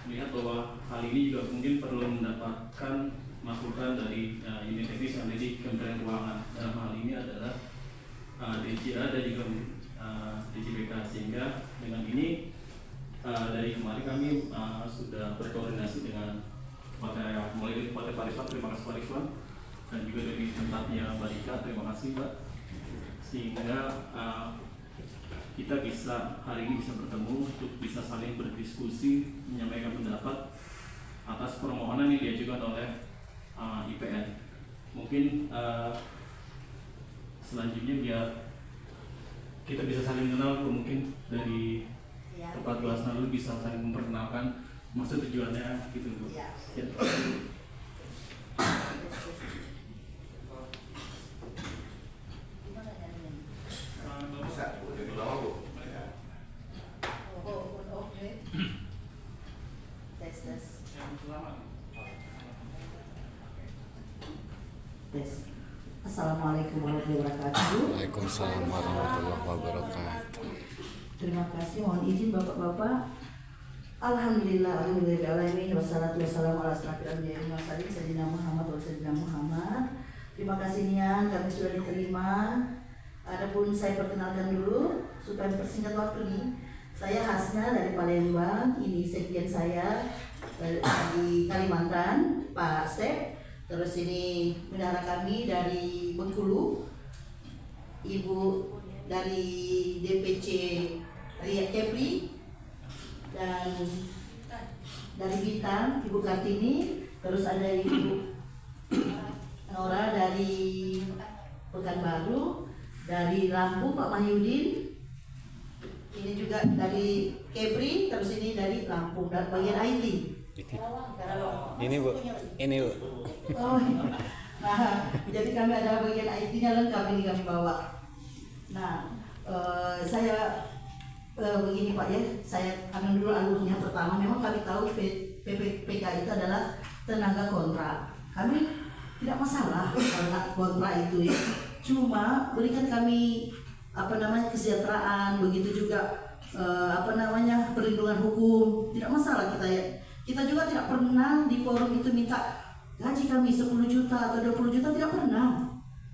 melihat bahwa hal ini juga mungkin perlu mendapatkan masukan dari unit teknis yang ada di Kementerian Keuangan. Dalam hal ini adalah DJA dan juga DJBK, sehingga dengan ini dari kemarin kami sudah berkoordinasi dengan mulai dari Partai Pariswan, terima kasih Pak Rizwan, dan juga dari tempatnya Mbak Rika, terima kasih Mbak, sehingga kita bisa hari ini bisa bertemu untuk bisa saling berdiskusi, menyampaikan pendapat atas permohonan yang diajukan oleh IPN. Mungkin selanjutnya biar kita bisa saling kenal, mungkin dari tempat kelas lalu bisa saling memperkenalkan maksud tujuannya gitu Bu. Ya. Assalamualaikum warahmatullahi wabarakatuh. Waalaikumsalam warahmatullahi wabarakatuh. Terima kasih, mohon izin Bapak-bapak. Alhamdulillahirrahmanirrahim. Wassalatu wassalamu ala asyrofil anbiya'i wal mursalin sayyidina Muhammad wa sayyidina Muhammad. Terima kasih Nian, kami sudah diterima. Adapun saya perkenalkan dulu supaya persingkat waktu nih. Saya Hasna dari Palembang. Ini sekjen saya di Kalimantan, Pak Step. Terus ini bendahara kami dari Bengkulu, Ibu dari DPC Ria Kepri, dan dari Bintang Ibu Kartini. Terus ada Ibu Nora dari Pekanbaru, dari Lampung Pak Mahyudin, ini juga dari Kepri. Terus ini dari Lampung dan bagian IT. Ini Bu, ini Bu. Oh, nah, jadi kami adalah bagian IT-nya lengkap ini kami bawa. Nah, saya begini Pak ya, saya ambil dulu alurnya. Pertama, memang kami tahu PPPK itu adalah tenaga kontrak. Kami tidak masalah karena kontrak itu ya. Cuma berikan kami kesejahteraan, begitu juga perlindungan hukum. Tidak masalah kita ya. Kita juga tidak pernah di forum itu minta gaji kami 10 juta atau 20 juta, tidak pernah.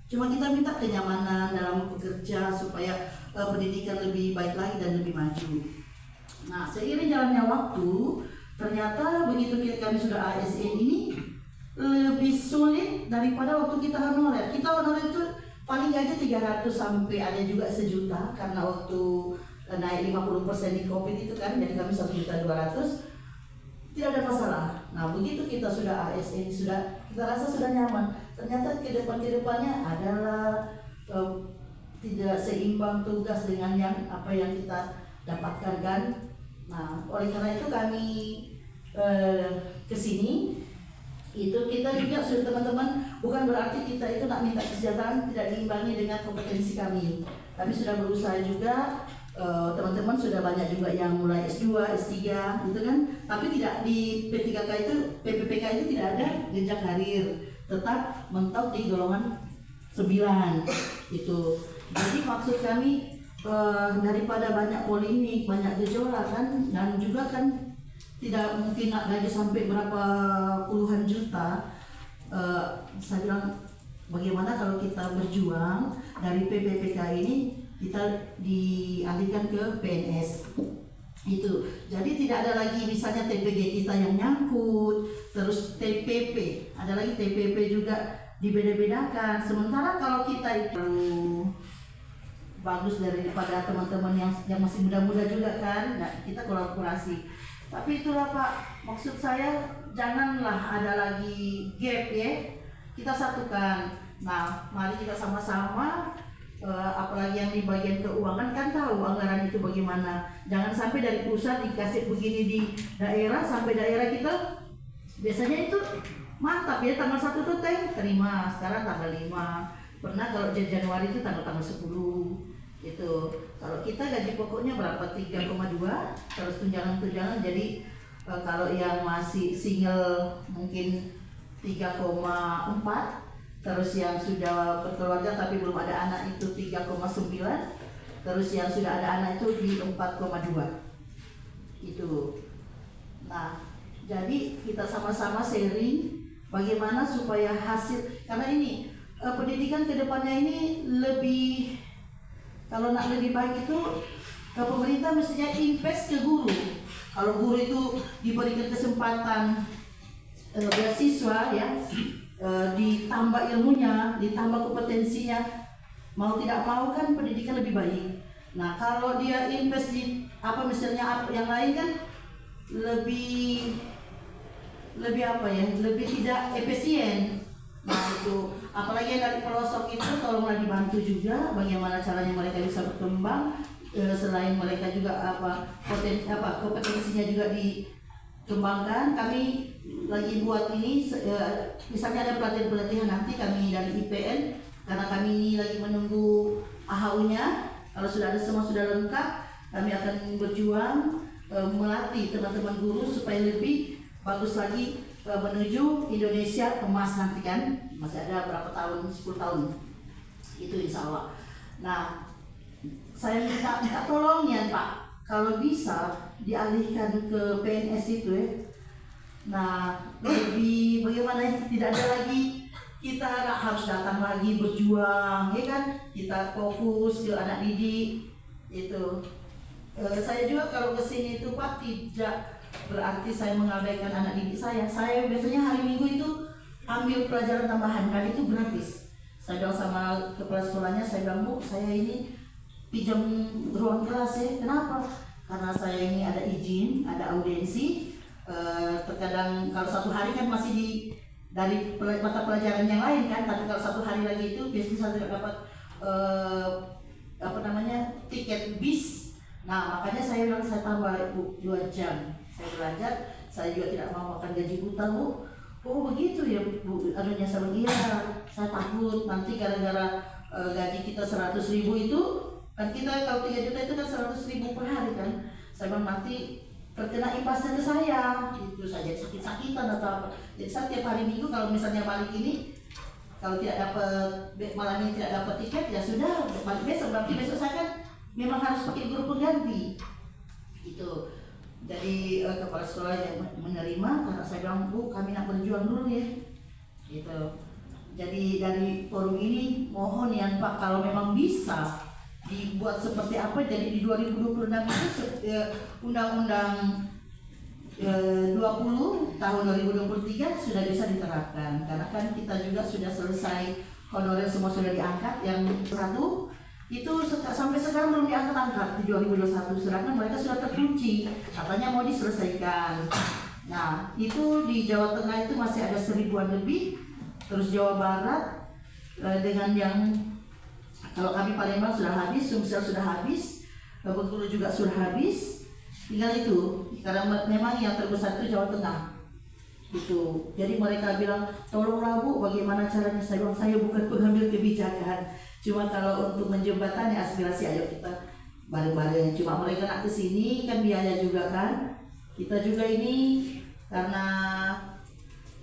Cuma kita minta kenyamanan dalam bekerja supaya pendidikan lebih baik lagi dan lebih maju. Nah, seiring jalannya waktu, ternyata begitu kami sudah ASN ini lebih sulit daripada waktu kita honorer. Kita honorer itu paling gaji 300 sampai ada juga sejuta, karena waktu naik 50% di Covid itu kan, jadi kami 1.200.000. Tidak ada masalah. Nah, begitu kita sudah ASN, kita rasa sudah nyaman. Ternyata kedepannya adalah tidak seimbang tugas dengan yang kita dapatkan kan. Nah, oleh karena itu kami kesini. Itu kita juga sudah teman-teman, bukan berarti kita itu nak minta kesejahteraan tidak diimbangi dengan kompetensi kami. Kami sudah berusaha juga. Teman-teman sudah banyak juga yang mulai S2, S3 gitu kan, tapi tidak di P3K itu, PPPK itu tidak ada jenjang karir, tetap mentok di golongan 9 itu. Jadi maksud kami daripada banyak polemik, banyak gejolak kan, dan juga kan tidak mungkin nak gaji sampai berapa puluhan juta. Saya bilang bagaimana kalau kita berjuang dari PPPK ini kita dialihkan ke PNS itu. Jadi tidak ada lagi misalnya TPG kita yang nyangkut, terus TPP, ada lagi TPP juga dibeda-bedakan. Sementara kalau kita itu bagus daripada teman-teman yang masih muda-muda juga kan, nah, kita kolaborasi. Tapi itulah Pak, maksud saya janganlah ada lagi gap ya, kita satukan. Nah, mari kita sama-sama. Apalagi yang di bagian keuangan kan tahu anggaran itu bagaimana. Jangan sampai dari pusat dikasih begini di daerah, sampai daerah kita biasanya itu mantap ya, tanggal 1 tuh terima, sekarang tanggal 5. Pernah kalau Januari itu tanggal 10 itu. Kalau kita gaji pokoknya berapa? 3,2, terus tunjangan, jadi kalau yang masih single mungkin 3,4, terus yang sudah berkeluarga tapi belum ada anak itu 3,9, terus yang sudah ada anak itu di 4,2 itu. Nah, Jadi kita sama-sama sharing bagaimana supaya hasil, karena ini pendidikan kedepannya ini lebih, kalau nak lebih baik itu pemerintah mestinya invest ke guru. Kalau guru itu diberikan kesempatan beasiswa ya, ditambah ilmunya, ditambah kompetensinya, mau tidak mau kan pendidikan lebih baik. Nah kalau dia invest di misalnya yang lain kan lebih apa ya, lebih tidak efisien. Nah itu apalagi yang dari pelosok itu tolonglah dibantu juga bagaimana caranya mereka bisa berkembang, selain mereka juga kompetensinya juga dikembangkan. Kami lagi buat ini misalnya ada pelatihan nanti kami dari IPN, karena kami ini lagi menunggu AHU-nya. Kalau sudah ada semua sudah lengkap, kami akan berjuang melatih teman-teman guru supaya lebih bagus lagi menuju Indonesia emas nanti kan. Masih ada berapa tahun, 10 tahun itu insya Allah. Nah saya minta tolong ya Pak, kalau bisa dialihkan ke PNS itu ya. Nah lebih bagaimana, tidak ada lagi kita harus datang lagi berjuang ya kan, kita fokus ke anak didik itu. Saya juga kalau kesini itu Pak tidak berarti saya mengabaikan anak didik saya. Saya biasanya hari Minggu itu ambil pelajaran tambahan, kan itu gratis. Saya bilang sama kepala sekolahnya, saya bilang Bu, saya ini pinjam ruang kelas ya. Kenapa? Karena saya ini ada izin, ada audiensi. Terkadang kalau satu hari kan masih dari mata pelajaran yang lain kan, tapi kalau satu hari lagi itu biasanya saya tidak dapat tiket bis. Nah makanya saya bilang saya tambah Bu 2 jam saya belajar. Saya juga tidak mau makan gaji buta Bu. Oh begitu ya Bu, anunya saya bilang iya, saya takut nanti gara-gara gaji kita 100.000 itu kan, kita kalau 3 juta itu kan 100.000 per hari kan. Saya bilang nanti terkena imbasnya ke saya, itu saja sakit-sakitan atau apa. Jadi saya tiap hari Minggu kalau misalnya balik ini, kalau tidak dapat malam ini tidak dapat tiket ya sudah balik besok. Berarti besok saya kan memang harus pakai guru pengganti itu. Jadi kepala sekolah yang menerima, karena saya bilang Bu, kami nak berjuang dulu ya gitu. Jadi dari forum ini mohon ya Pak, kalau memang bisa dibuat seperti apa, jadi di 2026 itu Undang-Undang 20 tahun 2023 sudah bisa diterapkan, karena kan kita juga sudah selesai honorer, semua sudah diangkat. Yang satu itu sampai sekarang belum diangkat-angkat di 2021, sedangkan mereka sudah terkunci, katanya mau diselesaikan. Nah itu di Jawa Tengah itu masih ada 1000-an lebih, terus Jawa Barat dengan yang kalau kami Palembang sudah habis, Sumsel sudah habis, Bengkulu juga sudah habis, tinggal itu. Karena memang yang terbesar itu Jawa Tengah. Itu. Jadi mereka bilang, tolonglah Bu, bagaimana caranya? Saya bilang, saya bukan pengambil kebijakan. Cuma kalau untuk menjembatani aspirasi, ayo kita bareng-bareng. Cuma mereka nak kesini kan biaya juga kan. Kita juga ini karena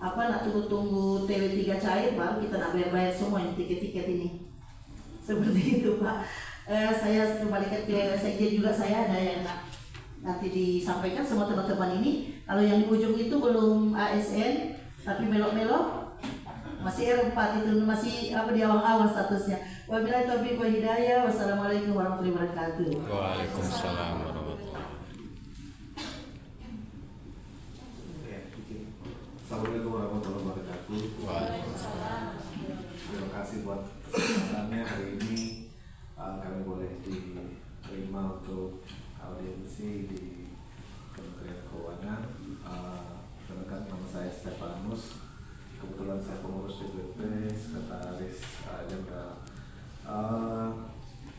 nak tunggu-tunggu TV3 cair, baru kita nak bayar-bayar semua yang tiket-tiket ini. Seperti itu Pak. Saya kembalikan ke sekjen juga, saya ada yang nanti disampaikan semua teman-teman ini. Kalau yang di ujung itu belum ASN tapi melok-melok masih R4 itu masih di awal-awal statusnya. Wabillahi taufiq wal hidayah. Wassalamualaikum warahmatullahi wabarakatuh. Waalaikumsalam warahmatullahi. Assalamualaikum warahmatullahi wabarakatuh. Waalaikumsalam. Terima kasih buat kesempatannya hari ini kami boleh diterima untuk audiensi di Kementerian Keuangan. Perkenalkan, nama saya Stefanus. Kebetulan saya pengurus DPP Sekretaris Jenderal.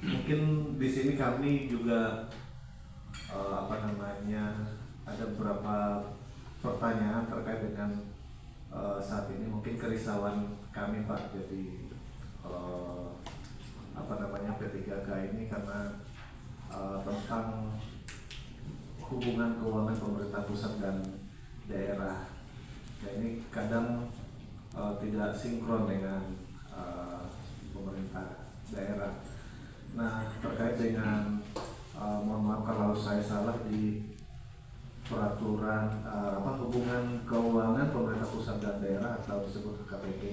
Mungkin di sini kami juga ada beberapa pertanyaan terkait dengan saat ini mungkin kerisauan kami Pak. Jadi P3K ini karena tentang hubungan keuangan pemerintah pusat dan daerah. Nah, ini kadang tidak sinkron dengan pemerintah daerah. Nah terkait dengan mohon maaf kalau saya salah di peraturan hubungan keuangan pemerintah pusat dan daerah atau disebut KPD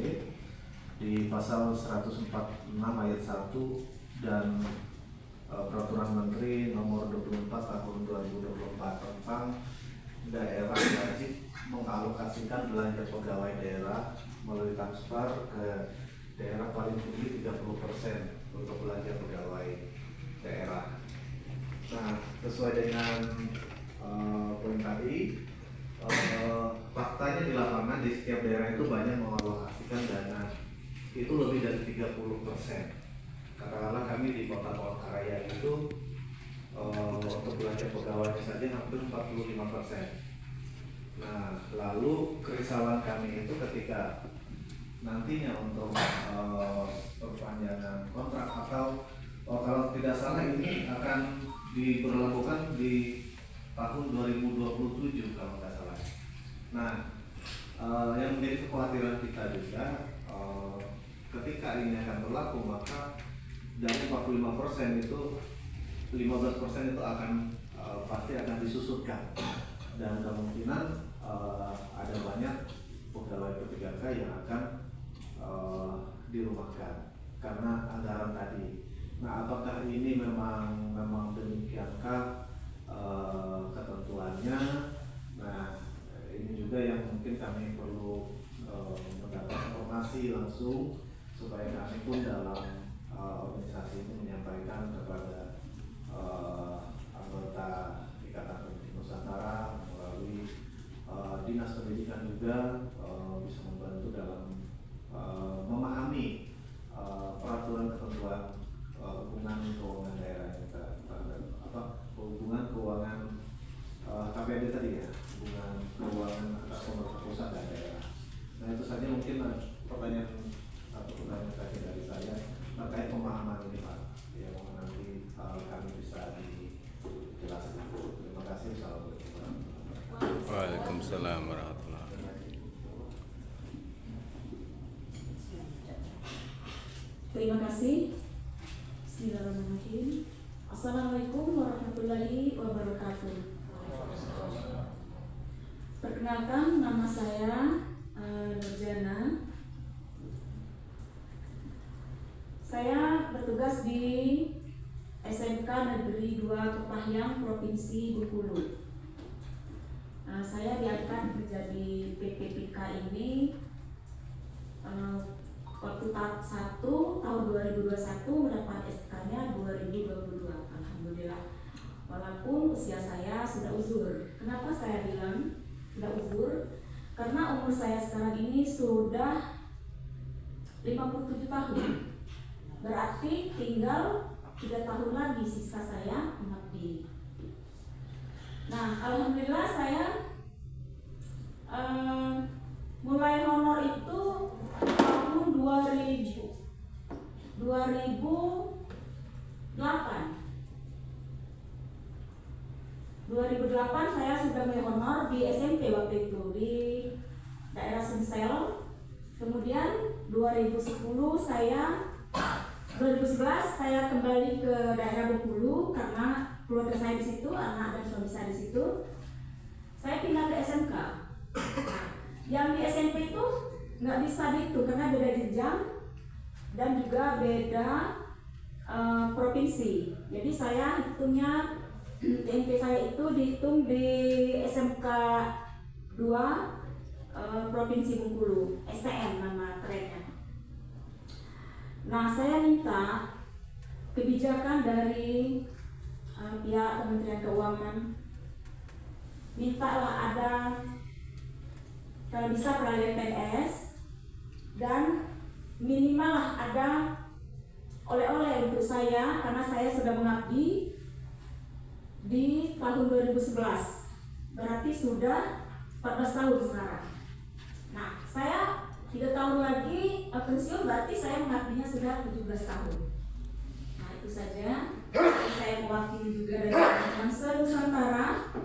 di pasal 146 ayat 1 dan peraturan Menteri nomor 24 tahun 2024 tentang daerah wajib mengalokasikan belanja pegawai daerah melalui transfer ke daerah paling tinggi 30% untuk belanja pegawai daerah. Nah, sesuai dengan poin tadi, faktanya di lapangan di setiap daerah itu banyak mengalokasikan dana itu lebih dari 30%. Katakanlah kami di Kota Palangkaraya itu untuk belanja pegawai saja hampir 45%. Nah, lalu kerisauan kami itu ketika nantinya untuk perpanjangan kontrak atau kalau tidak salah ini akan diberlakukan di tahun 2027 kalau nggak salah. Nah, yang menjadi kekhawatiran kita juga ketika ini akan berlaku maka dari 45% itu 15% itu akan pasti akan disusutkan dan kemungkinan ada banyak pegawai P3K yang akan dirumahkan karena anggaran tadi. Nah, apakah ini memang demikiankah ketentuannya? Nah, ini juga yang mungkin kami perlu mendapat informasi langsung supaya kami pun dalam organisasi ini menyampaikan kepada anggota Ikatan Pendidik Nusantara melalui Dinas Pendidikan juga bisa membantu dalam memahami peraturan ketentuan hubungan keuangan daerah hubungan keuangan KPD tadi ya, hubungan keuangan antara pemerintah pusat dan daerah. Nah, itu saja mungkin pertanyaan terakhir dari saya terkait pemahaman ini Pak. Ya, mohon nanti kami bisa dijelaskan. Terima kasih. Assalamualaikum warahmatullahi wabarakatuh. Waalaikumsalam warahmatullahi wabarakatuh. Terima kasih. Bismillahirrahmanirrahim. Assalamualaikum warahmatullahi wabarakatuh. Perkenalkan, nama saya Nurjana. Saya bertugas di SMK Negeri 2 Kepahyang, Provinsi Bengkulu. Saya diangkat menjadi PPPK ini waktu tahap 1 tahun 2021 mendapat SK-nya 2022. Alhamdulillah. Walaupun usia saya sudah uzur. Kenapa saya bilang sudah uzur? Karena umur saya sekarang ini sudah 57 tahun. Berarti tinggal 3 tahun lagi sisa saya mengabdi. Nah, alhamdulillah saya mulai honor itu tahun 2008. 2008 saya sudah mulai honor di SMP waktu itu di daerah Sumsel. Kemudian 2011 saya kembali ke daerah Bengkulu karena keluarga saya di situ, anak dan suami saya di situ. Saya pindah ke SMK. Yang di SMP itu nggak bisa dihitung karena beda jenjang dan juga beda provinsi. Jadi saya hitungnya TNP saya itu dihitung di SMK 2 Provinsi Bengkulu, STM nama kerennya. Nah, saya minta kebijakan dari pihak Kementerian Keuangan, mintalah ada kalau bisa peralihan PNS dan minimal lah ada oleh-oleh untuk saya karena saya sudah mengabdi di tahun 2011, berarti sudah 14 tahun sekarang. Nah, saya 3 tahun lagi pensiun, berarti saya mengabdinya sudah 17 tahun. Nah, itu saja. Saya mewakili juga dari teman-teman se-Nusantara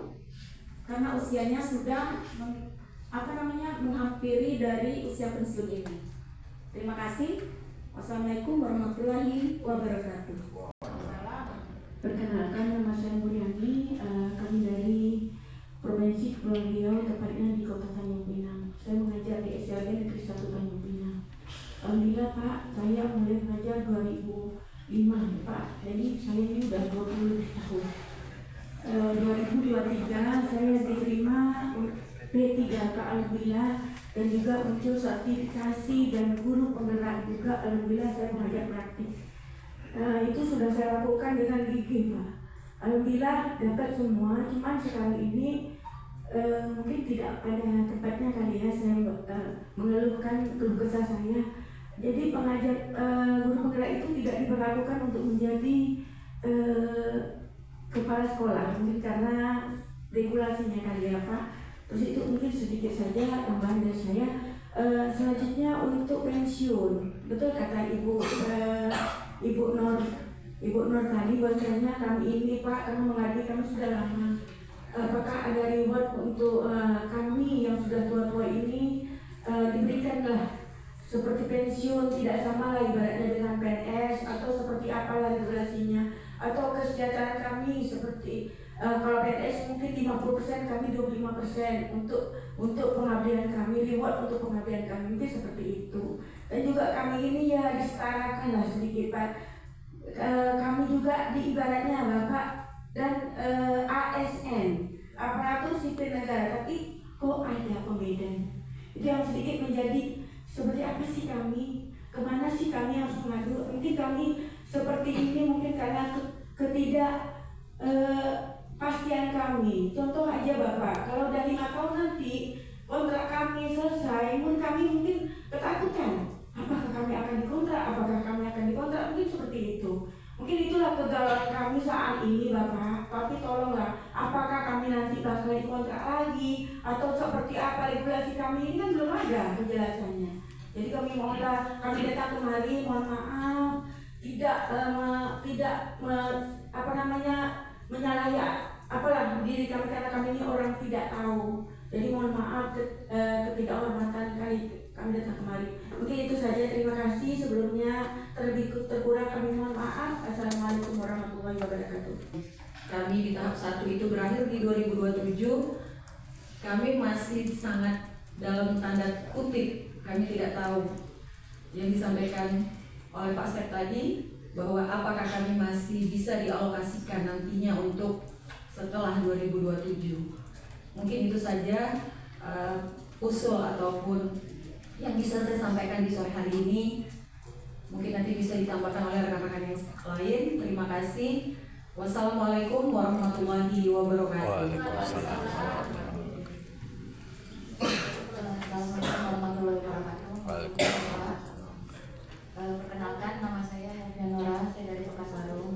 karena usianya sudah menghampiri dari usia pensiun ini. Terima kasih. Wassalamualaikum warahmatullahi wabarakatuh. Perkenalkan, nama saya Muryani, kami dari Provinsi Kepulauan Riau, tepatnya di Kota Tanjung Pinang. Saya mengajar di SLB Negeri 1 Tanjung Pinang. Alhamdulillah Pak, saya mulai mengajar 2005 Pak, jadi saya ini udah 20 tahun. 2023 saya diterima P3K Alhamdulillah, dan juga muncul sertifikasi dan guru penggerak juga. Alhamdulillah saya mengajar praktik. Itu sudah saya lakukan dengan gigih Pak. Alhamdulillah dapat semua, cuman sekarang ini mungkin tidak pada tempatnya kali ya saya mengeluhkan keluh kesah saya. Jadi pengajar guru penggerak itu tidak diperlakukan untuk menjadi kepala sekolah, mungkin karena regulasinya kali ya Pak. Terus itu mungkin sedikit saja tambahan dari saya. Selanjutnya untuk pensiun, betul kata Ibu Nur tadi bahwasanya kami ini Pak, karena mengabdi kami sudah lama. Apakah ada reward untuk kami yang sudah tua-tua ini? Diberikanlah seperti pensiun, tidak sama lah ibaratnya dengan PNS, atau seperti apalah regulasinya, atau kesejahteraan kami seperti kalau PNS mungkin 50%, kami 25% untuk pengabdian kami, reward untuk pengabdian kami, mungkin seperti itu. Dan juga kami ini ya disetarakan lah sedikit Pak. Kami juga diibaratnya Bapak dan ASN, aparatur sipil negara, tapi kok ada pembedaan. Itu yang sedikit menjadi seperti apa sih kami, kemana sih kami harus mengadu. Mungkin kami seperti ini mungkin karena ketidakpastian kami. Contoh aja Bapak, kalau udah 5 tahun nanti kontrak kami selesai, kami mungkin ketakutan. Apakah kami akan dikontrak? Apakah kami akan dikontrak? Mungkin seperti itu. Mungkin itulah kegalauan kami saat ini Bapak. Tapi tolonglah, apakah kami nanti bakal dikontrak lagi atau seperti apa regulasi kami ini kan belum ada penjelasannya. Jadi kami mohonlah, kami datang kemari, mohon maaf, tidak menyalahi apalah diri kami karena kami ini orang tidak tahu. Jadi mohon maaf ketidakhormatan kami datang kemari. Mungkin itu saja, terima kasih sebelumnya, terkurang kami mohon maaf. Assalamualaikum warahmatullahi wabarakatuh. Kami di tahap 1 itu berakhir di 2027. Kami masih sangat dalam tanda kutip, kami tidak tahu yang disampaikan oleh Pak Sep tadi, bahwa apakah kami masih bisa dialokasikan nantinya untuk setelah 2027. Mungkin itu saja usul ataupun yang bisa saya sampaikan di sore hari ini. Mungkin nanti bisa ditambahkan oleh rekan-rekan yang lain. Terima kasih. Wassalamualaikum warahmatullahi wabarakatuh. Waalaikumsalam. Assalamualaikum warahmatullahi wabarakatuh. Waalaikumsalam. Perkenalkan, nama saya Herdian Nora, saya dari Pekasarung.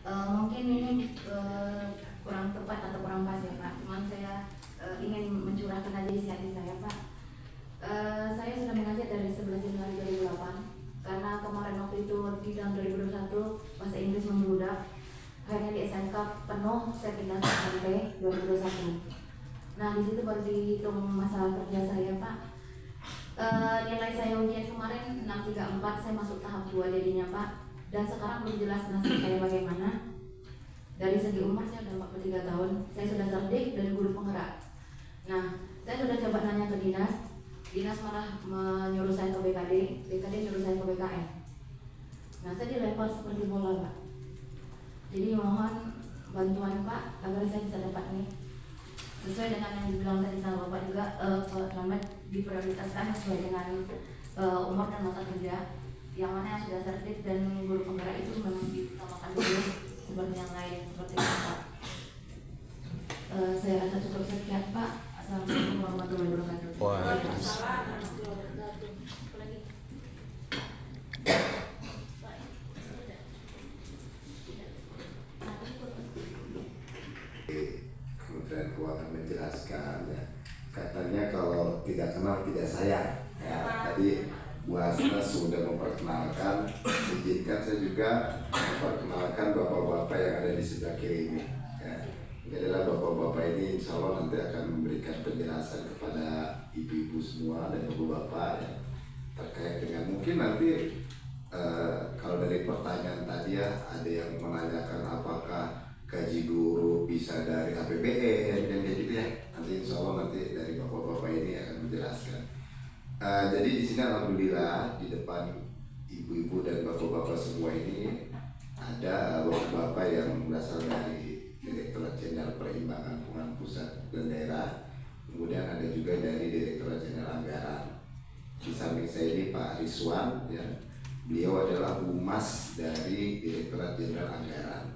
Mungkin ini kurang tepat atau kurang pas ya Pak, cuman saya ingin mencurahkan aja isi hati saya Pak. Saya sudah mengajar dari 11 Januari 2008, karena kemarin waktu itu di tahun 2021 bahasa Inggris membludak, akhirnya di SMK penuh, saya pindah ke SMP 2021. Nah di situ baru dihitung masalah kerja saya Pak. Nilai saya ujian kemarin 634, saya masuk tahap 2 jadinya Pak. Dan sekarang belum jelas nasib saya bagaimana. Dari segi umur saya sudah 43 tahun, saya sudah cerdik dan guru penggerak. Nah, saya sudah coba nanya ke dinas malah menyuruh saya ke BKD nyuruh saya ke BKN. Nah, saya dilempar seperti bola Pak. Jadi mohon bantuan Pak agar saya bisa dapat nih. Sesuai dengan yang dibilang tadi sama Bapak juga, Pak Selamat diprioritaskan sesuai dengan umur dan masa kerja. Yang mana yang sudah cerdik dan guru penggerak itu memang diutamakan dulu seperti yang lain, seperti itu Pak. Saya rasa cukup sekian Pak. Assalamualaikum warahmatullahi wabarakatuh. Waalaikumsalam. Kementerian Keuangan menjelaskan ya, katanya kalau tidak kenal tidak sayang ya. Tadi Bu Hasna sudah memperkenalkan, izinkan saya juga memperkenalkan bapak-bapak yang ada di sebelah kiri ini ya. Ini adalah bapak-bapak ini insya Allah nanti akan memberikan penjelasan kepada ibu-ibu semua dan bapak-bapak ya, terkait dengan mungkin nanti kalau dari pertanyaan tadi ya, ada yang menanyakan apakah gaji guru bisa dari APBN dan kayak gitu ya. Nanti insya Allah nanti dari bapak-bapak ini akan menjelaskan. Jadi di sini alhamdulillah di depan ibu-ibu dan bapak-bapak semua ini ada bapak-bapak yang berasal dari Direktorat Jenderal Perimbangan Keuangan Pusat dan Daerah, kemudian ada juga dari Direktorat Jenderal Anggaran. Di samping saya ini Pak Rizwan, ya, beliau adalah humas dari Direktorat Jenderal Anggaran.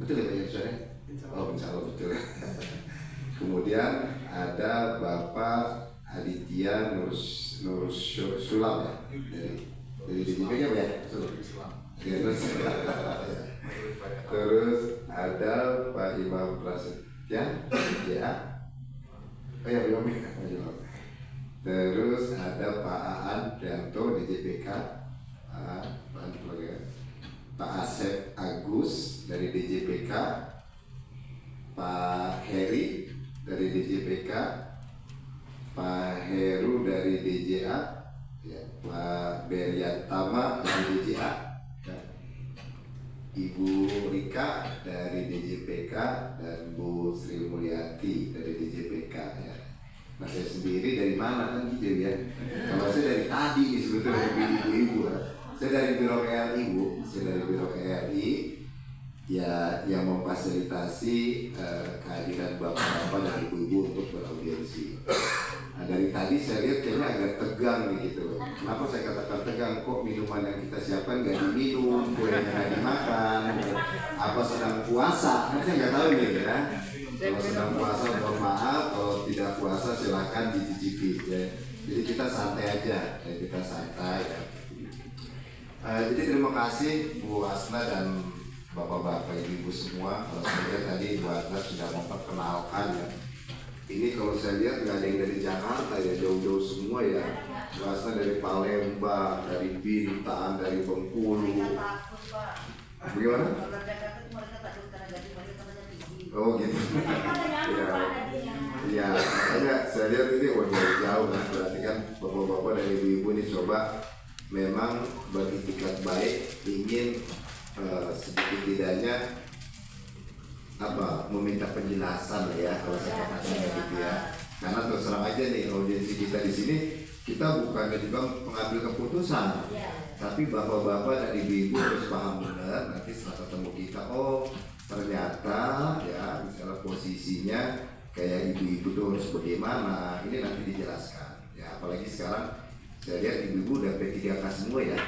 Betul ya Pak Rizwan? Oh, insya Allah betul. Kemudian ada Bapak Aditya Nur Sulam ya, dari DJPK ya, terus ada Pak Imam Prasetya, ya, oh ya Imam. Terus ada Pak Aan Prianto DJPK, Pak Asep Agus dari DJPK, Pak Heri dari DJPK, Pak Heru dari DJA, ya, Pak Beryatama dari DJA, ya, Ibu Rika dari DJPK, dan Bu Sri Mulyati dari DJPK. Ya. Nah saya sendiri dari mana kan gitu ya? Kalau saya dari tadi nih sebetulnya dari ibu-ibu. Saya dari Biro KRI Bu, saya dari Biro KRI. Ya, yang memfasilitasi kehadiran bapak-bapak dan ibu-ibu untuk beraudiensi. Nah, dari tadi saya lihat kayaknya agak tegang nih gitu. Kenapa saya katakan tegang? Kok minuman yang kita siapkan nggak diminum, kuenya nggak dimakan? Apa sedang puasa? Kan saya nggak tahu nih ya. Kalau sedang puasa mohon maaf, kalau tidak puasa silahkan dicicipi. Ya. Jadi kita santai aja, ya, kita santai. Ya. Jadi terima kasih Bu Asna dan Bapak-bapak, ibu-ibu semua. Kalau saya lihat tadi Bu Asna sudah memperkenalkan ya. Ini kalau saya lihat nggak ada yang dari Jakarta ya, jauh-jauh semua ya. Bu Asna dari Palembang, dari Bintan, dari Bengkulu. Bagaimana? Oh gitu. Iya, makanya saya lihat ini dari jauh kan. Berarti kan bapak-bapak dan ibu-ibu ini coba memang beritikat baik, ingin sedikit tidaknya meminta penjelasan ya kalau saya katakan gitu ya. Karena terus terang aja nih audiensi kita di sini, kita bukan juga pengambil keputusan, tapi bapak-bapak dan ibu-ibu harus paham benar. Nanti setelah ketemu kita, oh ternyata ya misalnya posisinya kayak ibu-ibu tuh harus bagaimana, ini nanti dijelaskan ya. Apalagi sekarang saya lihat ibu-ibu udah P3K semua ya.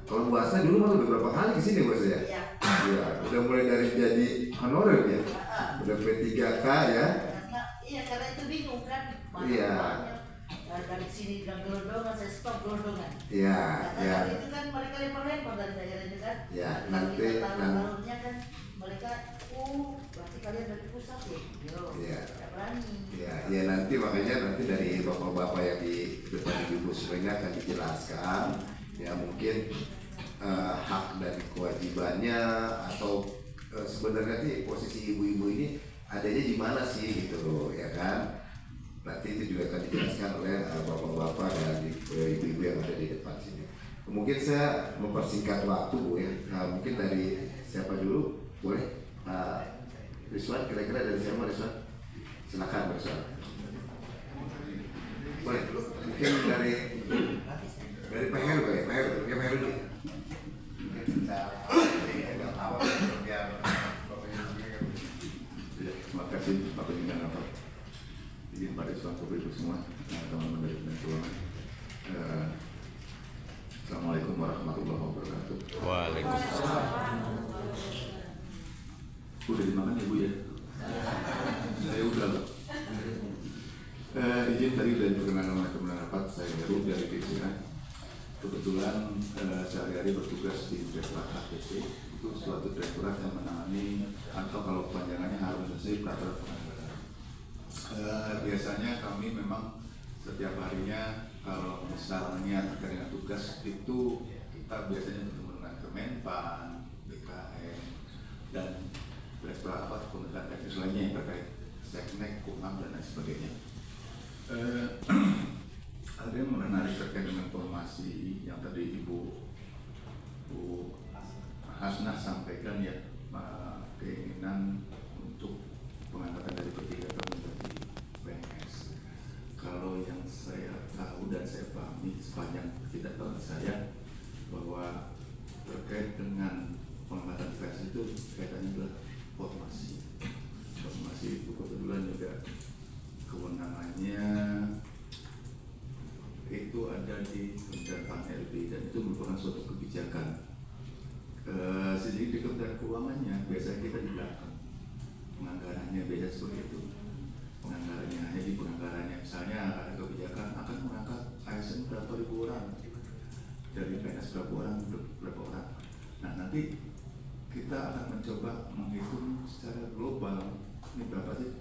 Kalau Bu Asna dulu malah beberapa kali kesini Bos ya. Iya, udah mulai dari jadi honorer ya. Udah P3K ya. Iya, karena itu bingung kan. Iya. Dari sini bilang gelondongan, saya stop gelondongan. Iya, iya. Itu kan mereka lempar-lempar dari daerah itu kan. Iya, nanti taruhnya kan mereka, berarti kalian dari pusat ya. Iya. Tidak berani. Iya, nanti makanya nanti dari bapak-bapak yang di depan ibu sebenarnya akan dijelaskan ya, mungkin hak dan kewajibannya atau sebenarnya nih posisi ibu-ibu ini adanya di mana sih gitu loh ya kan. Nanti itu juga akan dijelaskan oleh bapak-bapak dan ibu-ibu yang ada di depan sini. Mungkin saya mempersingkat waktu Bu ya. Mungkin dari siapa dulu boleh? Rizwan, kira-kira dari siapa Rizwan? Silakan Rizwan. Boleh? Mungkin dari Pak Heru ya, Pak Heru dulu. Terima kasih Pak Pimpinan Rapat. Izin pada suatu ibu semua, teman-teman dari Kementerian Keuangan. Assalamualaikum warahmatullahi wabarakatuh. Waalaikumsalam. Udah dimakan ya Bu ya? Saya udah loh. Izin tadi dari perkenalan oleh Kementerian Rapat, saya Heru dari DJA. Kebetulan sehari-hari bertugas di Direktorat HPP. Itu suatu direktorat yang menangani atau kalau kepanjangannya harmonisasi peraturan penganggaran. Biasanya kami memang setiap harinya kalau misalnya terkait dengan tugas itu kita biasanya bertemu dengan Kemenpan, BKN, dan Direktorat Kementerian Teknis lainnya yang terkait Seknek, Kumham dan lain sebagainya. Ada yang menarik terkait dengan informasi yang tadi Ibu Hasnah sampaikan ya, keinginan di Kementerian PAN-RB dan itu merupakan suatu kebijakan. Jadi di Kementerian Keuangannya biasanya kita di belakang penganggarannya biasa seperti itu. Penganggarannya hanya di penganggarannya misalnya ada kebijakan akan mengangkat ASN berapa ribu orang dari PNS berapa orang berapa orang. Nah nanti kita akan mencoba menghitung secara global ini berapa sih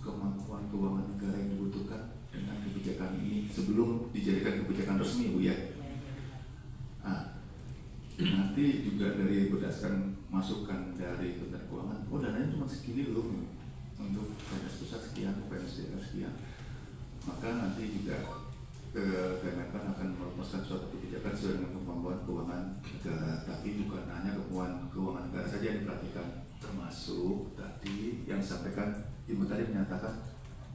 kemampuan keuangan negara yang dibutuhkan dengan kebijakan ini sebelum dijadikan kebijakan resmi, Bu ya. Nah, nanti juga dari berdasarkan masukan dari Kementerian Keuangan, oh dananya cuma segini loh untuk PNS pusat sekian, PNS daerah sekian. Maka nanti juga Kemenpan akan merumuskan suatu kebijakan sesuai dengan kemampuan keuangan negara, tapi bukan hanya kemampuan keuangan negara saja yang diperhatikan, termasuk tadi yang disampaikan Ibu tadi menyatakan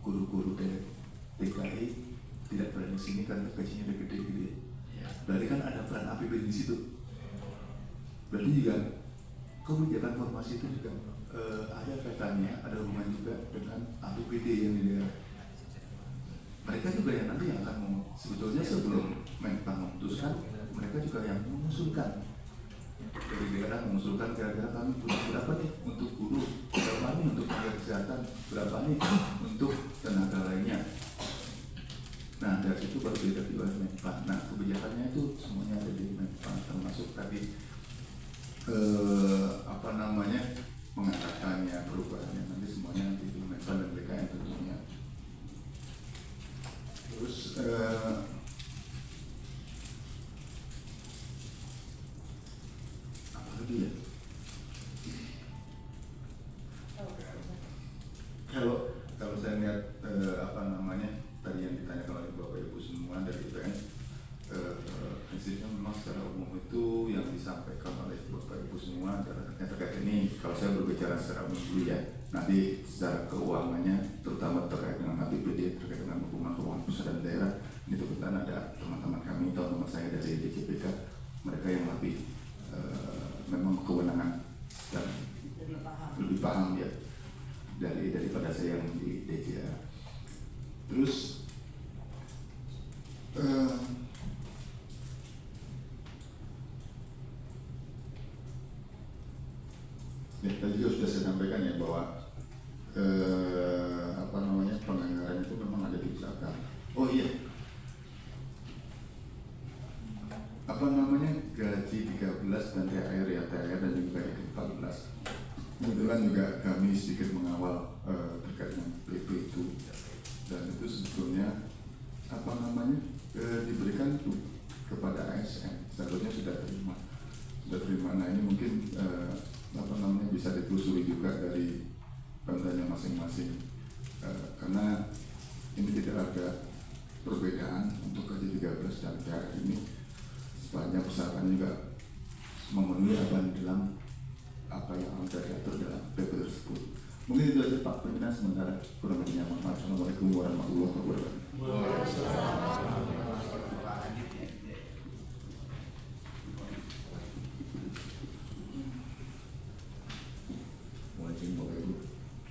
guru-guru DKI tidak berani di sini karena gajinya udah gede-gede. Berarti kan ada peran APBD di situ. Berarti juga kebijakan formasi itu juga ada kaitannya, ada hubungan juga dengan APBD yang di daerah. Mereka juga yang nanti yang akan sebetulnya sebelum Menpan memutuskan, mereka juga yang mengusulkan dari daerah, mengusulkan kira-kira kami punya berapa nih untuk guru, berapa nih untuk tenaga kesehatan, berapa nih untuk tenaga lainnya. Nah dari situ baru dilihat oleh Menpan. Nah kebijakannya itu semuanya ada di Menpan, termasuk tadi pengangkatannya, perubahannya nanti semuanya nanti di Menpan dan BKN tentunya. Terus apa lagi ya? Kalau saya lihat tadi yang ditanyakan oleh Bapak Ibu semua dari IPN, prinsipnya memang secara umum itu yang disampaikan oleh Bapak Ibu semua terkait ini. Kalau saya berbicara secara umum dulu ya, nanti secara keuangannya terutama terkait dengan APBD, terkait dengan hubungan keuangan pusat dan daerah, ini kebetulan ada teman-teman kami, teman-teman saya dari DJPK, mereka yang lebih memang kewenangan dan lebih paham ya daripada saya yang di DJA. Terus ya, tadi juga sudah saya sampaikan ya bahwa penganggaran itu memang ada di belakang. Oh iya, gaji 13 dan THR ya, THR dan juga gaji 14. Kebetulan juga kami sedikit mengawal terkait dengan PP itu, dan itu sebetulnya diberikan kepada ASN, seharusnya sudah terima. Nah ini mungkin bisa ditelusuri juga dari bantuannya masing-masing, karena ini tidak ada perbedaan untuk gaji 13 dan THR ini, sepanjang persyaratan juga memenuhi apa yang ada diatur dalam PP tersebut. Mungkin itu aja Pak Pimpinan sementara, kurang lebihnya mohon maaf. Assalamualaikum warahmatullahi wabarakatuh.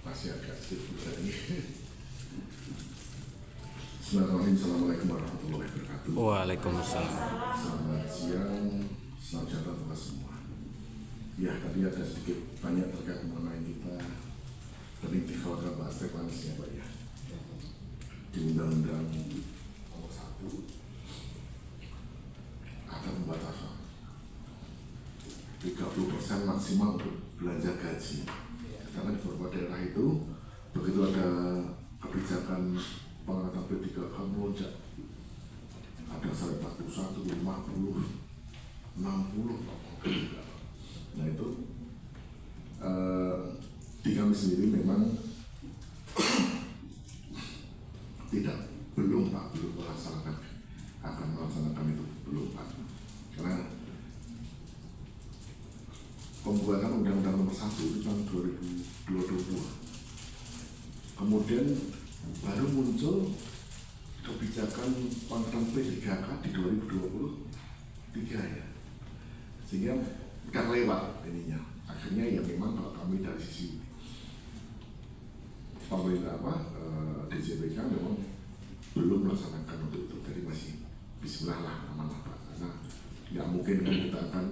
Masih agak sibuk tadi. Assalamualaikum warahmatullahi wabarakatuh. Waalaikumsalam. Selamat siang, selamat datang kepada semua. Ya, tadi ada sedikit banyak terkait mengenai kita tadi dikhawatirkan bahas teknisnya Pak ya. Di Undang-Undang Nomor 1 ada pembatasan 30% maksimal untuk belanja gaji. Karena di beberapa daerah itu begitu ada kebijakan pengangkatan P3K melonjak, ada sampai 41, 50, 60. Nah itu di kami sendiri memang belum melaksanakan itu belum Pak, karena pembuatan Undang-Undang Nomor 1 itu tahun 2022, kemudian baru muncul kebijakan pengangkatan P3K di 2023 ya, sehingga kan lewat ininya. Akhirnya ya memang kalau kami dari sisi pemerintah DJPK memang belum melaksanakan untuk itu, jadi masih bismillah lah, aman lah Pak. Karena nggak mungkin kan kita akan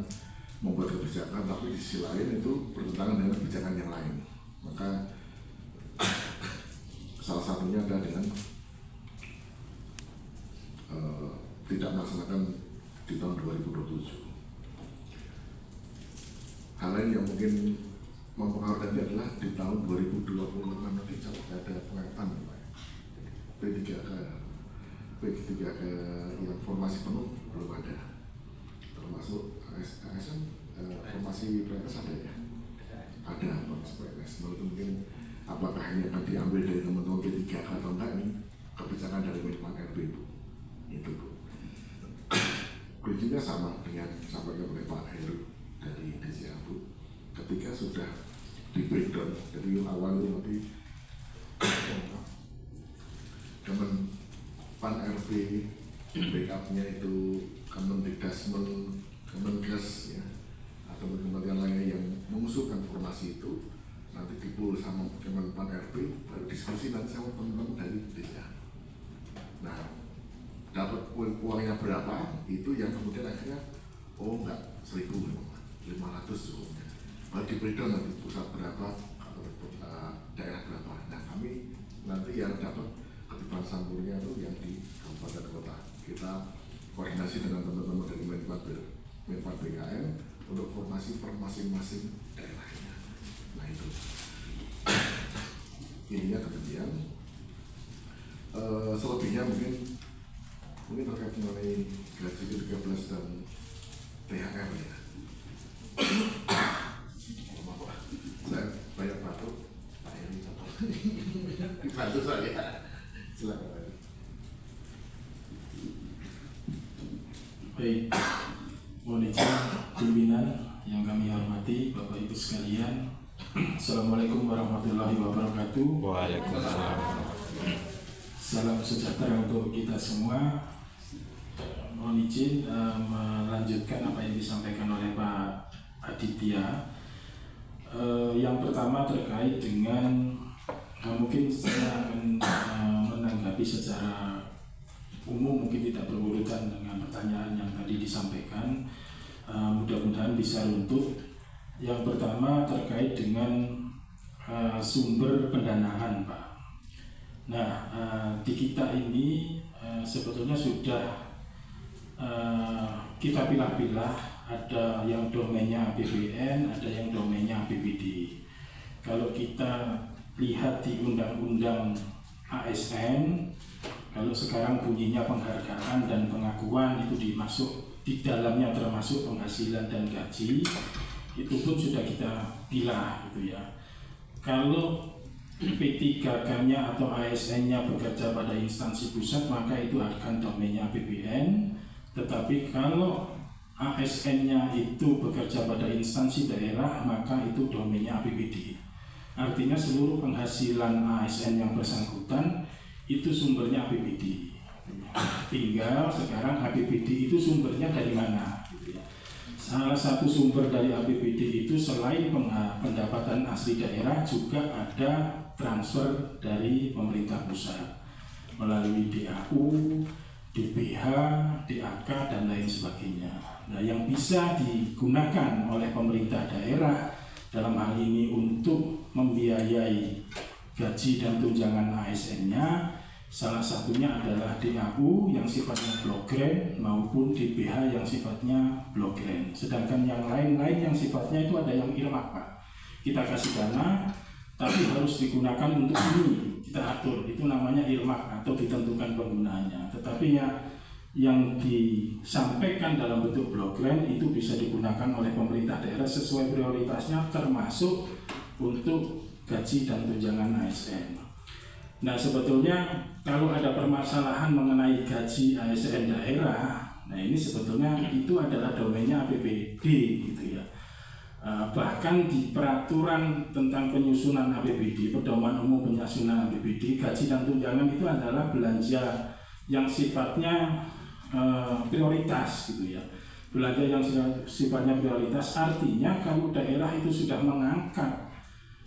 membuat kebijakan tapi di sisi lain itu bertentangan dengan kebijakan yang lain. Maka salah satunya adalah dengan tidak melaksanakan di tahun 2027. Hal lain yang mungkin mempengaruhi tadi adalah di tahun 2026 nanti kalau ada pengangkatan P3K yang formasi penuh belum ada, termasuk ASN formasi PNS ada ya? Ada formasi PNS. Menurut mungkin apakah ini akan diambil dari teman-teman P3K atau enggak, ini kebijakan dari Menpan RB itu Bu. Prinsipnya sama dengan sampaikan oleh Pak Heru dari DCA Bu. Ketika sudah di breakdown dari awal itu nanti Kemenpan RB backupnya itu Kemendikdasmen, Kemenkes ya, atau kementerian lainnya yang mengusulkan formasi itu nanti dipul sama Kemenpan RB, baru diskusi nanti sama teman-teman dari DCA. Nah, dapat uangnya berapa itu yang kemudian akhirnya oh enggak 1.500 cukupnya, baru di breakdown nanti pusat berapa atau daerah berapa. Nah kami nanti yang dapat ketipan sampurnya itu yang di kabupaten kota, kita koordinasi dengan teman-teman dari Menpan BKN untuk formasi per masing-masing daerahnya. Nah itu ininya kemudian selebihnya mungkin terkait mengenai gaji ke-13 dan THR ya. Maaf Pak, saya banyak batuk, Pak Heri bantu saya. Silakan Pak. Baik, mohon izin pimpinan yang kami hormati, Bapak Ibu sekalian. Assalamualaikum warahmatullahi wabarakatuh. Waalaikumsalam. Salam sejahtera untuk kita semua. Mohon izin melanjutkan apa yang disampaikan oleh Pak Aditya. Yang pertama terkait dengan mungkin saya akan menanggapi secara umum, mungkin tidak berurutan dengan pertanyaan yang tadi disampaikan. Mudah-mudahan bisa runtuh. Yang pertama terkait dengan sumber pendanaan Pak. Nah, di kita ini sebetulnya sudah kita pilah-pilah, ada yang domainnya APBN, ada yang domainnya APBD. Kalau kita lihat di Undang-Undang ASN, kalau sekarang bunyinya penghargaan dan pengakuan itu dimasuk di dalamnya, termasuk penghasilan dan gaji, itu pun sudah kita pilah gitu ya. Kalau P3K-nya atau ASN-nya bekerja pada instansi pusat, maka itu akan domainnya APBN. Tetapi kalau ASN-nya itu bekerja pada instansi daerah, maka itu domainnya APBD. Artinya seluruh penghasilan ASN yang bersangkutan itu sumbernya APBD. Tinggal sekarang APBD itu sumbernya dari mana? Salah satu sumber dari APBD itu selain pendapatan asli daerah, juga ada transfer dari pemerintah pusat melalui DAU, DPH, DAK, dan lain sebagainya. Nah, yang bisa digunakan oleh pemerintah daerah dalam hal ini untuk membiayai gaji dan tunjangan ASN-nya, salah satunya adalah DAU yang sifatnya block grant maupun DPH yang sifatnya block grant. Sedangkan yang lain-lain yang sifatnya itu ada yang earmark Pak. Kita kasih dana, tapi harus digunakan untuk ini, kita atur, itu namanya earmark atau ditentukan penggunaannya. Tetapi yang disampaikan dalam bentuk block grant itu bisa digunakan oleh pemerintah daerah sesuai prioritasnya, termasuk untuk gaji dan tunjangan ASN. Nah, sebetulnya kalau ada permasalahan mengenai gaji ASN daerah, nah ini sebetulnya itu adalah domainnya APBD gitu ya. Bahkan di peraturan tentang penyusunan APBD, Pedoman Umum Penyusunan APBD, gaji dan tunjangan itu adalah belanja yang sifatnya prioritas gitu ya. Belanja yang sifatnya prioritas artinya kalau daerah itu sudah mengangkat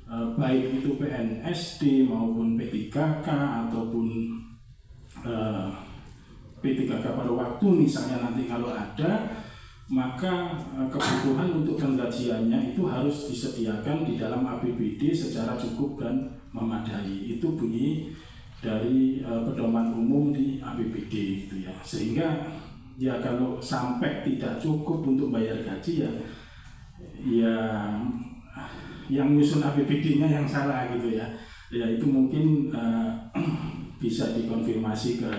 baik itu PNSD maupun P3K ataupun P3K pada waktu misalnya nanti kalau ada, maka kebutuhan untuk penggajiannya itu harus disediakan di dalam APBD secara cukup dan memadai. Itu bunyi dari pedoman umum di APBD gitu ya. Sehingga ya kalau sampai tidak cukup untuk bayar gaji ya yang nyusun APBD-nya yang salah gitu ya. Ya itu mungkin bisa dikonfirmasi ke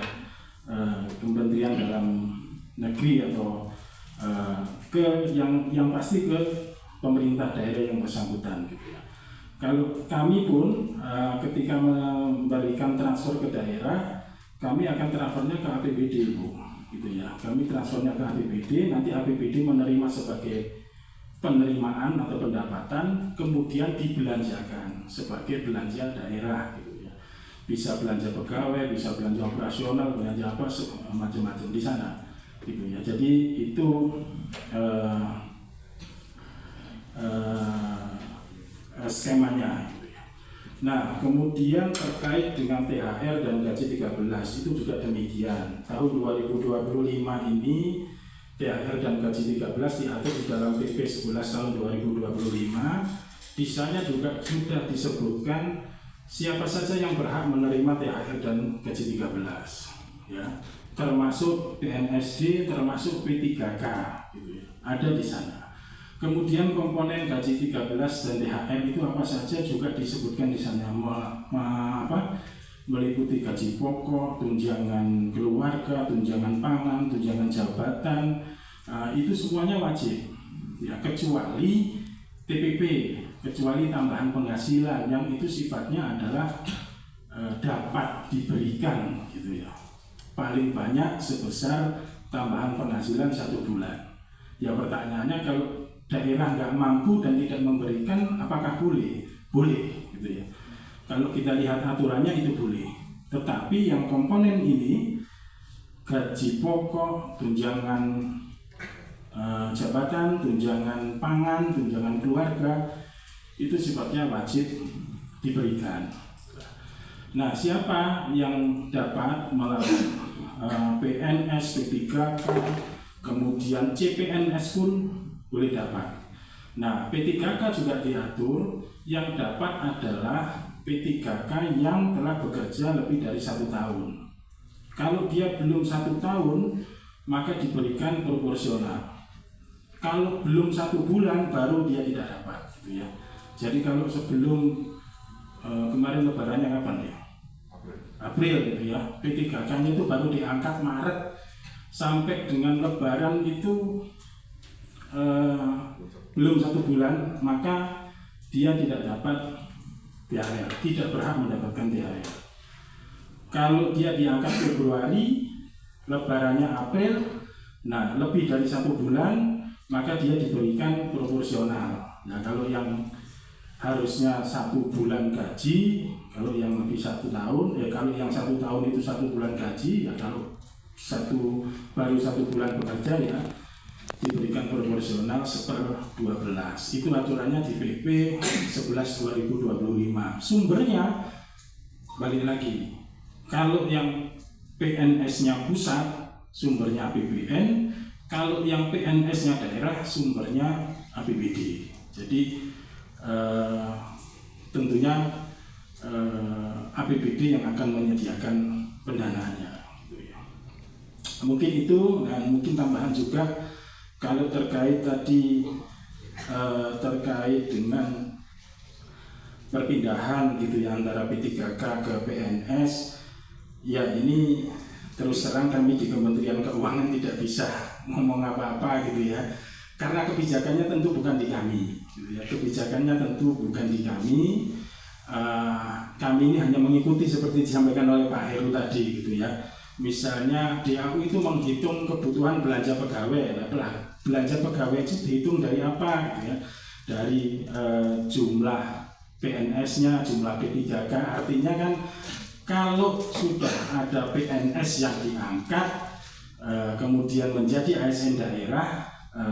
Kementerian Dalam Negeri atau ke yang pasti ke pemerintah daerah yang bersangkutan gitu ya. Kalau kami pun ketika memberikan transfer ke daerah, kami akan transfernya ke APBD Bu, gitu ya. Kami transfernya ke APBD, nanti APBD menerima sebagai penerimaan atau pendapatan, kemudian dibelanjakan sebagai belanja daerah gitu ya. Bisa belanja pegawai, bisa belanja operasional, belanja apa macam-macam di sana gitu ya. Jadi itu skemanya gitu ya. Nah, kemudian terkait dengan THR dan gaji 13 itu juga demikian. Tahun 2025 ini THR dan gaji 13 diatur di dalam PP 11 tahun 2025. Di sana juga sudah disebutkan siapa saja yang berhak menerima THR dan gaji 13 ya. Termasuk PNSD, termasuk P3K gitu ya. Ada di sana. Kemudian komponen gaji 13 dan THR itu apa saja juga disebutkan di sana, meliputi gaji pokok, tunjangan keluarga, tunjangan pangan, tunjangan jabatan, itu semuanya wajib ya, kecuali TPP, kecuali tambahan penghasilan yang itu sifatnya adalah dapat diberikan gitu ya, paling banyak sebesar tambahan penghasilan 1 bulan. Ya pertanyaannya, kalau daerah nggak mampu dan tidak memberikan, apakah boleh? Boleh gitu ya. Kalau kita lihat aturannya itu boleh. Tetapi yang komponen ini, gaji pokok, tunjangan jabatan, tunjangan pangan, tunjangan keluarga, itu sifatnya wajib diberikan. Nah, siapa yang dapat melalui PNS, P3K, kemudian CPNS pun boleh dapat. Nah, P3K juga diatur, yang dapat adalah P3K yang telah bekerja lebih dari 1 tahun. Kalau dia belum 1 tahun, maka diberikan proporsional. Kalau belum 1 bulan, baru dia tidak dapat, gitu ya. Jadi kalau sebelum kemarin lebarannya kapan ya? April gitu ya. P3K-nya itu baru diangkat Maret, sampai dengan lebaran itu belum 1 bulan, maka dia tidak dapat THR, tidak berhak mendapatkan THR. Kalau dia diangkat Februari, lebarannya April, nah lebih dari 1 bulan, maka dia diberikan proporsional. Nah kalau yang harusnya 1 bulan gaji, kalau yang lebih 1 tahun, ya kalau yang 1 tahun itu 1 bulan gaji, ya kalau baru 1 bulan bekerja ya diberikan proporsional 1/12. Itu aturannya di PP 11 2025. Sumbernya balik lagi, kalau yang PNS-nya pusat sumbernya APBN, kalau yang PNS-nya daerah sumbernya APBD. Jadi tentunya APBD yang akan menyediakan pendanaannya. Mungkin itu, dan mungkin tambahan juga kalau terkait tadi terkait dengan perpindahan gitu ya antara P3K ke PNS, ya ini terus terang kami di Kementerian Keuangan tidak bisa ngomong apa-apa gitu ya, karena kebijakannya tentu bukan di kami gitu ya. Kebijakannya tentu bukan di kami. Kami ini hanya mengikuti seperti disampaikan oleh Pak Heru tadi gitu ya. Misalnya DAU itu menghitung kebutuhan belanja pegawai, belanja pegawai itu dihitung dari apa gitu ya, dari jumlah PNS-nya, jumlah P3K. Artinya kan kalau sudah ada PNS yang diangkat kemudian menjadi ASN daerah,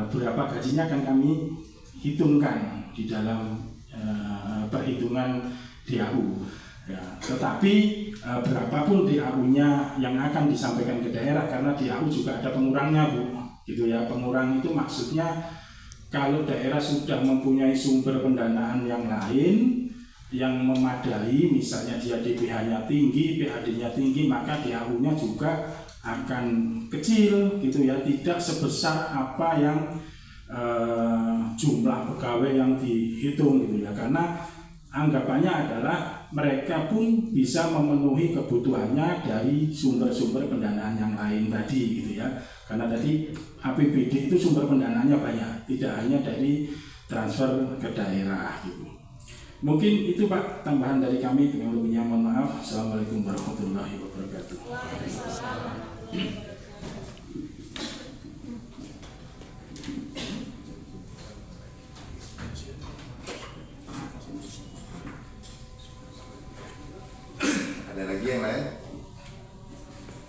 berapa gajinya akan kami hitungkan di dalam perhitungan DAU. Ya, tetapi berapapun DAU-nya yang akan disampaikan ke daerah, karena DAU juga ada pengurangnya, Bu. Gitu ya, pengurang itu maksudnya kalau daerah sudah mempunyai sumber pendanaan yang lain yang memadai, misalnya dia DPH-nya tinggi, PAD-nya tinggi, maka DAU-nya juga akan kecil gitu ya, tidak sebesar apa yang jumlah pegawai yang dihitung gitu ya, karena anggapannya adalah mereka pun bisa memenuhi kebutuhannya dari sumber-sumber pendanaan yang lain tadi gitu ya, karena tadi APBD itu sumber pendanaannya banyak, tidak hanya dari transfer ke daerah gitu. Mungkin itu Pak tambahan dari kami, kurang lebihnya mohon maaf. Assalamualaikum warahmatullahi wabarakatuh. Ada lagi yang lain?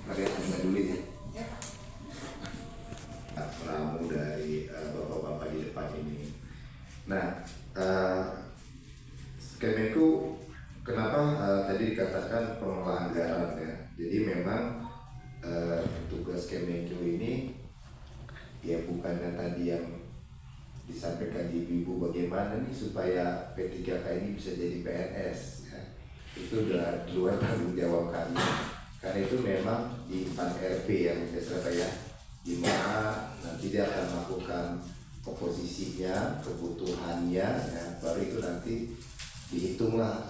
Mari Anda dulu ya. Pramu dari bapak-bapak di depan ini. Nah, Kemenku kenapa tadi dikatakan pengelola anggaran ya. Jadi memang tugas Kemenku ini ya bukannya tadi yang disampaikan ibu bagaimana nih supaya P3K ini bisa jadi PNS ya. Itu udah di luar tanggung jawab kami, karena itu memang di PAN-RP yang biasa ya, di mana nanti dia akan melakukan komposisinya, kebutuhannya ya, baru itu nanti dihitunglah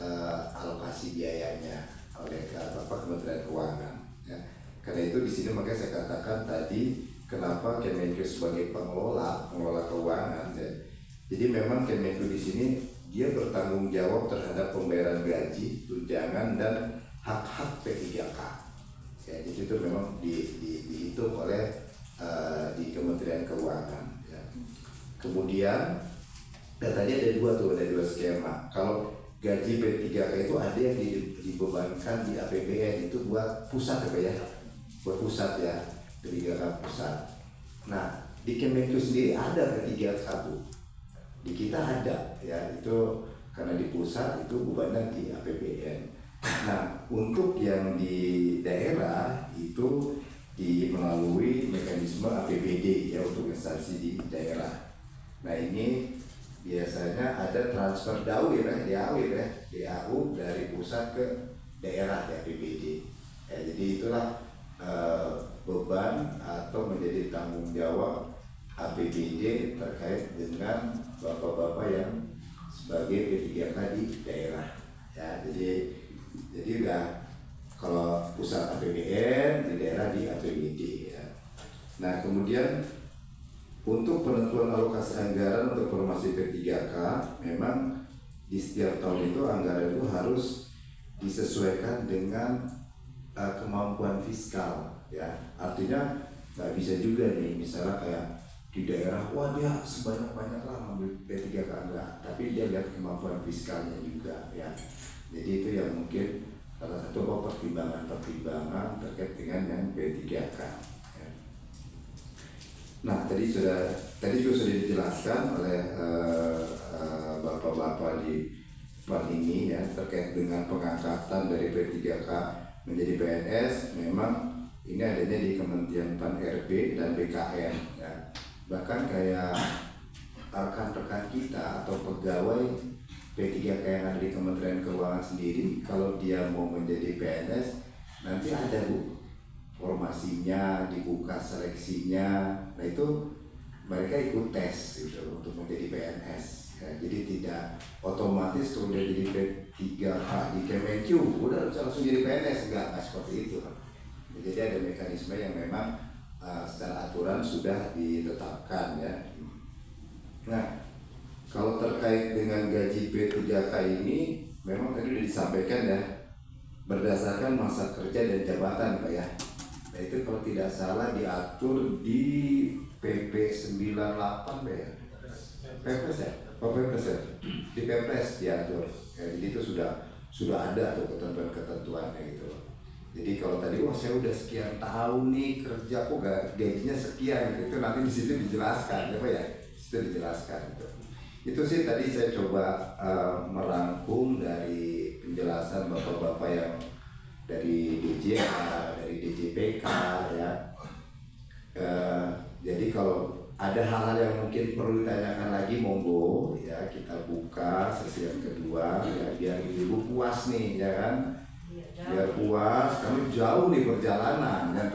alokasi biayanya oleh Kementerian Keuangan ya. Karena itu di sini makanya saya katakan tadi kenapa Kemenku sebagai pengelola keuangan ya. Jadi memang Kemenku di sini dia bertanggung jawab terhadap pembayaran gaji, tunjangan dan hak-hak P3K. Ya, jadi itu memang dihitung oleh di Kementerian Keuangan. Ya. Kemudian tadi ada dua skema. Kalau gaji P3K itu ada yang dibebankan di APBN itu buat pusat ya, buat pusat ya, P3K pusat. Nah di Kemenku sendiri ada P3K Bu. Di kita ada ya, itu karena di pusat itu bebannya di APBN. Nah untuk yang di daerah itu melalui mekanisme APBD ya, untuk instansi di daerah. Nah ini biasanya ada transfer DAU dari pusat ke daerah di APBD ya, jadi itulah beban atau menjadi tanggung jawab APBD terkait dengan bapak-bapak yang sebagai P3K di daerah ya. Jadi udah kalau pusat APBN, di daerah di APBD ya. Nah kemudian untuk penentuan alokasi anggaran untuk formasi P3K, memang di setiap tahun itu anggaran itu harus disesuaikan dengan kemampuan fiskal ya. Artinya nggak bisa juga nih misalnya kayak di daerah, wah dia sebanyak-banyak lah ambil P3K enggak, tapi dia lihat kemampuan fiskalnya juga ya. Jadi itu yang mungkin salah satu pertimbangan terkait dengan yang P3K. Nah tadi juga sudah dijelaskan oleh bapak-bapak di PAN ini ya, terkait dengan pengangkatan dari P3K menjadi PNS. Memang ini adanya di Kementerian PAN-RB dan BKN ya. Bahkan kayak rekan-rekan kita atau pegawai P3K yang ada di Kementerian Keuangan sendiri, kalau dia mau menjadi PNS nanti ada Bu formasinya, dibuka seleksinya. Nah itu mereka ikut tes gitu untuk menjadi PNS ya. Jadi tidak otomatis kalau dia jadi P3K di Kemenku udah langsung jadi PNS, enggak seperti itu. Jadi ada mekanisme yang memang secara aturan sudah ditetapkan ya. Nah kalau terkait dengan gaji P3K ini memang tadi sudah disampaikan ya, berdasarkan masa kerja dan jabatan Pak ya. Nah itu kalau tidak salah diatur di PP 98 Pak ya. Perpres ya? Oh Perpres ya? Di Perpres diatur ya, jadi itu sudah ada tuh ketentuan-ketentuannya gitu. Jadi kalau tadi wah saya udah sekian tahun nih kerja kok gajinya sekian gitu, nanti di situ dijelaskan ya Pak ya, itu dijelaskan gitu. Itu sih tadi saya coba merangkum dari penjelasan bapak-bapak yang dari DJA, dari DJPK ya. Jadi kalau ada hal-hal yang mungkin perlu ditanyakan lagi, monggo ya, kita buka sesi yang kedua ya, biar ibu puas nih ya kan, biar puas. Kami jauh di perjalanan, yang